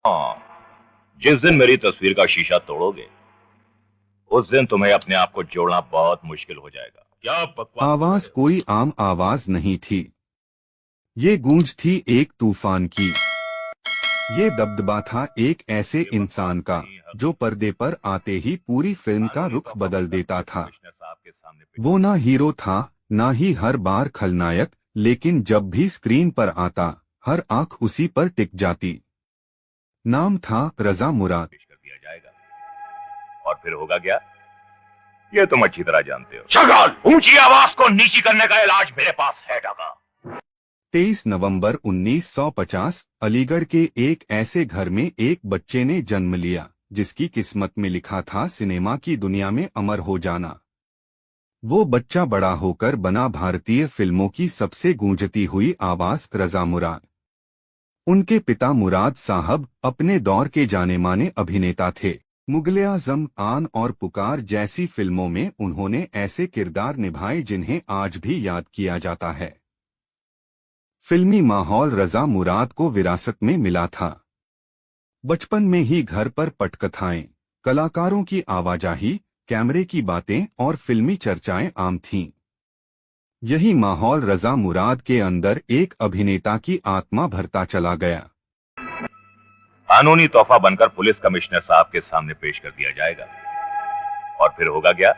हाँ, जिस दिन मेरी तस्वीर का शीशा तोड़ोगे उस दिन तुम्हें अपने आप को जोड़ना बहुत मुश्किल हो जाएगा। क्या बकवास कर आवाज रहे हो? कोई आम आवाज नहीं थी। ये गूंज थी एक तूफान की। ये दबदबा था एक ऐसे ये बकवास इंसान का नहीं, जो हकीकत पर्दे पर आते ही पूरी फिल्म का कानूनी रुख तोहफा बदल बनकर देता पुलिस था। कमिश्नर साहब के सामने पेश। वो ना हीरो था, ना ही हर बार खलनायक, लेकिन जब भी स्क्रीन पर आता, हर आंख उसी पर टिक जाती। नाम था रजा मुराद। पेश कर दिया जाएगा और फिर होगा क्या, ये तुम अच्छी तरह जानते हो। शगाल, ऊंची आवाज को नीची करने का इलाज मेरे पास है डागा। 23 नवंबर 1950 अलीगढ़ के एक ऐसे घर में एक बच्चे ने जन्म लिया जिसकी किस्मत में लिखा था सिनेमा की दुनिया में अमर हो जाना। वो बच्चा बड़ा होकर बना भारतीय फिल्मों की सबसे गूंजती हुई आवाज रजा मुराद। उनके पिता मुराद साहब अपने दौर के जाने-माने अभिनेता थे। मुगल-ए-आजम, आन और पुकार जैसी फिल्मों में उन्होंने ऐसे किरदार निभाए जिन्हें आज भी याद किया जाता है। फिल्मी माहौल रजा मुराद को विरासत में मिला था। बचपन में ही घर पर पटकथाएं, कलाकारों की आवाजाही, कैमरे की बातें और फिल्मी चर्चाएं आम थीं। यही माहौल रजा मुराद के अंदर एक अभिनेता की आत्मा भरता चला गया। कानूनी तोहफा बनकर पुलिस कमिश्नर साहब के सामने पेश कर दिया जाएगा और फिर होगा क्या,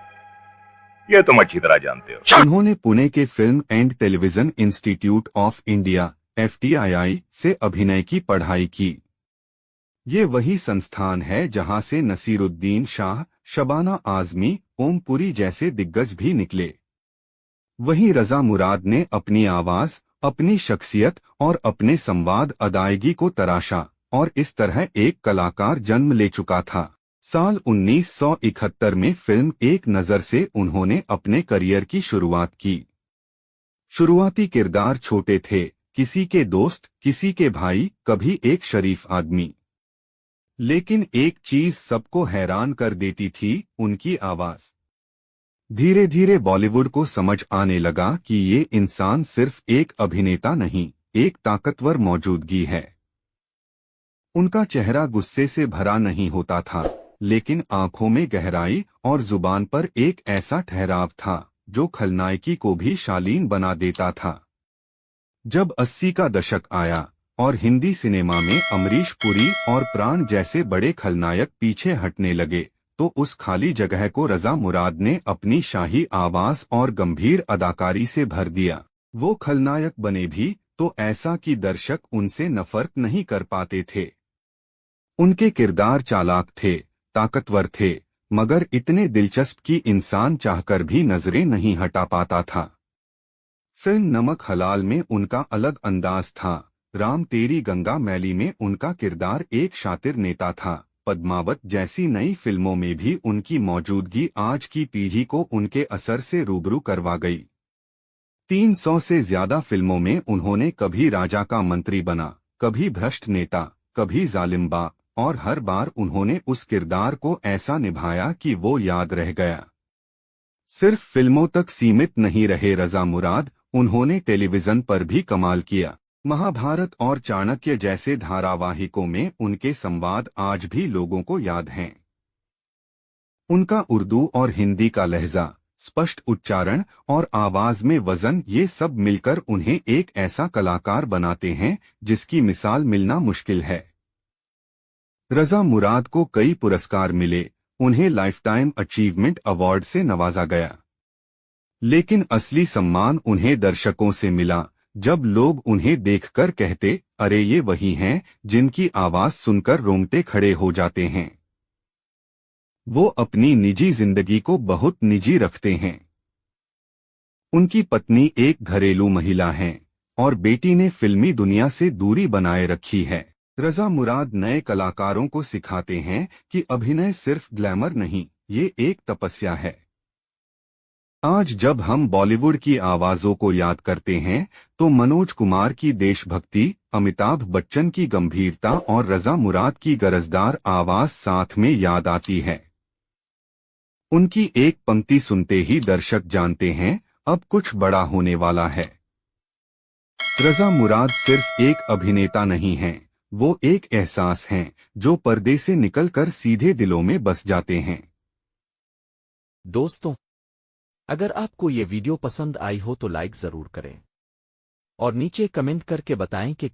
ये तुम अच्छी तरह जानते हो। उन्होंने पुणे के film and television institute of India (FTII) से अभिनय की पढ़ाई की। ये वही संस्थान है जहां से नसीरुद्दीन शाह, शबाना आजमी, ओम पुरी जैसे दिग्गज भी निकले। वहीं रजा मुराद ने अपनी आवाज, अपनी शख्सियत और अपने संवाद अदायगी को तराशा और इस तरह एक कलाकार जन्म ले चुका था। साल 1971 में फिल्म एक नजर से उन्होंने अपने करियर की शुरुआत की। शुरुआती किरदार छोटे थे, किसी के दोस्त, किसी के भाई, कभी एक शरीफ आदमी। लेकिन एक चीज सबको हैरान कर देती थी, उनकी आवाज। धीरे धीरे बॉलीवुड को समझ आने लगा कि ये इंसान सिर्फ एक अभिनेता नहीं, एक ताकतवर मौजूदगी है। उनका चेहरा गुस्से से भरा नहीं होता था, लेकिन आंखों में गहराई और जुबान पर एक ऐसा ठहराव था जो खलनायकी को भी शालीन बना देता था। जब 80 का दशक आया और हिंदी सिनेमा में अमरीश पुरी और प्राण जैसे बड़े खलनायक पीछे हटने लगे, तो उस खाली जगह को रजा मुराद ने अपनी शाही आवाज और गंभीर अदाकारी से भर दिया। वो खलनायक बने भी तो ऐसा कि दर्शक उनसे नफरत नहीं कर पाते थे। उनके किरदार चालाक थे, ताकतवर थे, मगर इतने दिलचस्प कि इंसान चाहकर भी नजरें नहीं हटा पाता था। फिल्म नमक हलाल में उनका अलग अंदाज था। राम तेरी गंगा मैली में उनका किरदार एक शातिर नेता था। पद्मावत जैसी नई फिल्मों में भी उनकी मौजूदगी आज की पीढ़ी को उनके असर से रूबरू करवा गई। 300 से ज्यादा फिल्मों में उन्होंने कभी राजा का मंत्री बना, कभी भ्रष्ट नेता, कभी जालिम बा, और हर बार उन्होंने उस किरदार को ऐसा निभाया कि वो याद रह गया। सिर्फ फिल्मों तक सीमित नहीं रहे रजा मुराद, उन्होंने टेलीविजन पर भी कमाल किया। महाभारत और चाणक्य जैसे धारावाहिकों में उनके संवाद आज भी लोगों को याद हैं। उनका उर्दू और हिंदी का लहजा, स्पष्ट उच्चारण और आवाज में वजन, ये सब मिलकर उन्हें एक ऐसा कलाकार बनाते हैं जिसकी मिसाल मिलना मुश्किल है। रजा मुराद को कई पुरस्कार मिले, उन्हें लाइफटाइम अचीवमेंट अवार्ड से नवाजा गया। लेकिन असली सम्मान उन्हें दर्शकों से मिला, जब लोग उन्हें देखकर कहते, अरे ये वही हैं जिनकी आवाज सुनकर रोंगटे खड़े हो जाते हैं। वो अपनी निजी जिंदगी को बहुत निजी रखते हैं। उनकी पत्नी एक घरेलू महिला हैं और बेटी ने फिल्मी दुनिया से दूरी बनाए रखी है। रजा मुराद नए कलाकारों को सिखाते हैं कि अभिनय सिर्फ ग्लैमर नहीं, ये एक तपस्या है। आज जब हम बॉलीवुड की आवाजों को याद करते हैं तो मनोज कुमार की देशभक्ति, अमिताभ बच्चन की गंभीरता और रजा मुराद की गरजदार आवाज साथ में याद आती है। उनकी एक पंक्ति सुनते ही दर्शक जानते हैं, अब कुछ बड़ा होने वाला है। रजा मुराद सिर्फ एक अभिनेता नहीं हैं, वो एक एहसास हैं जो पर्दे से निकलकर सीधे दिलों में बस जाते हैं। दोस्तों, अगर आपको ये वीडियो पसंद आई हो तो लाइक जरूर करें और नीचे कमेंट करके बताएं कि